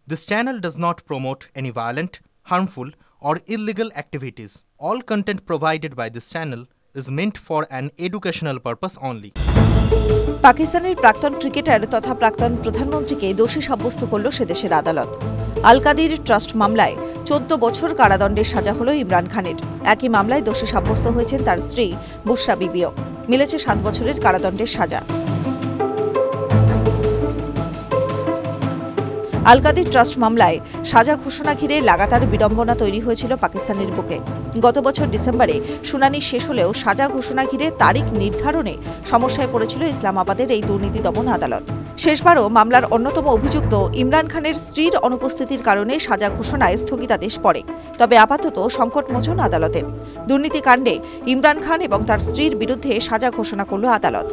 This channel does not promote any violent, harmful, or illegal activities. All content provided by this channel is meant for an educational purpose only. পাকিস্তানের প্রাক্তন cricketer তথা প্রাক্তন প্রধানমন্ত্রীকে দোষী সাব্যস্ত করল সেদেশের আদালত। আল কাদির ট্রাস্ট মামলায় 14 বছর কারাদণ্ডের সাজা হল ইমরান খানের। একই মামলায় দোষী সাব্যস্ত হয়েছেন তার স্ত্রী বুশরা বিবিও। মিলেছে 7 বছরের কারাদণ্ডের সাজা। আল কাদির ট্রাস্ট মামলায় সাজা ঘোষণা ঘিরে লাগাতার বিড়ম্বনা তৈরি হয়েছিল পাকিস্তানের বুকে। গত বছর ডিসেম্বরে শুনানি শেষ হলেও সাজা ঘোষণা ঘিরে তারিখ নির্ধারণে সমস্যায় পড়েছিল ইসলামাবাদের এই দুর্নীতি দমন আদালত। শেষবারও মামলার অন্যতম অভিযুক্ত ইমরান খানের স্ত্রীর অনুপস্থিতির কারণে সাজা ঘোষণায় স্থগিতাদেশ পড়ে। তবে আপাতত সংকটমোচন আদালতের। দুর্নীতিকাণ্ডে ইমরান খান এবং তার স্ত্রীর বিরুদ্ধে সাজা ঘোষণা করল আদালত।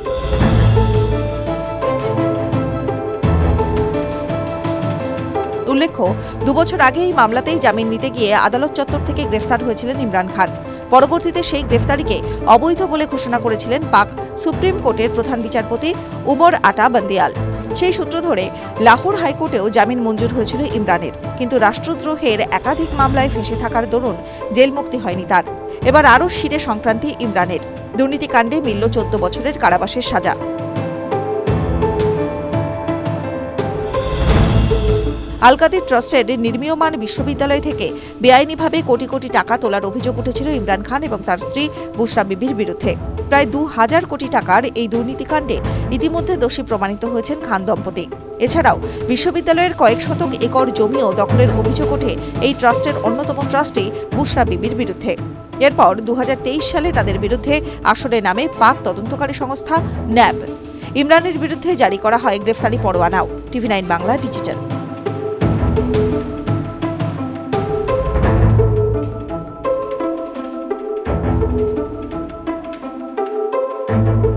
উল্লেখ্য, 2 বছর আগে এই মামলাতেই জামিন নিতে গিয়ে আদালত চত্বর থেকে গ্রেফতার হয়েছিলেন ইমরান খান। পরবর্তীতে সেই গ্রেফতারিকে অবৈধ বলে ঘোষণা করেছিলেন পাক সুপ্রিম কোর্টের প্রধান বিচারপতি উমর আটা বন্দিয়াল। সেই সূত্র ধরে লাহোর হাইকোর্টেও জামিন মঞ্জুর হয়েছিল ইমরানের, কিন্তু রাষ্ট্রদ্রোহের একাধিক মামলায় ফেঁসে থাকার দরুন জেল মুক্তি হয়নি তার। এবার আরও শিরে সংক্রান্তি ইমরানের। দুর্নীতিকাণ্ডে মিলল 14 বছরের কারাবাসের সাজা। আল কাদির ট্রাস্টের নির্মীয়মান বিশ্ববিদ্যালয় থেকে বেআইনিভাবে কোটি কোটি টাকা তোলার অভিযোগ উঠেছিল ইমরান খান এবং তার স্ত্রী বুশরা বিবির বিরুদ্ধে। প্রায় 2000 কোটি টাকার এই দুর্নীতিকাণ্ডে ইতিমধ্যে দোষী প্রমাণিত হয়েছেন খান দম্পতি। এছাড়াও বিশ্ববিদ্যালয়ের কয়েক শতক একর জমিও দখলের অভিযোগ ওঠে এই ট্রাস্টের অন্যতম ট্রাস্টি বুশরা বিবির বিরুদ্ধে। এরপর 2023 সালে তাদের বিরুদ্ধে আসরে নামে পাক তদন্তকারী সংস্থা ন্যাব। ইমরানের বিরুদ্ধে জারি করা হয় গ্রেফতারি পরোয়ানাও। TV9 Bangla digital. Thank you.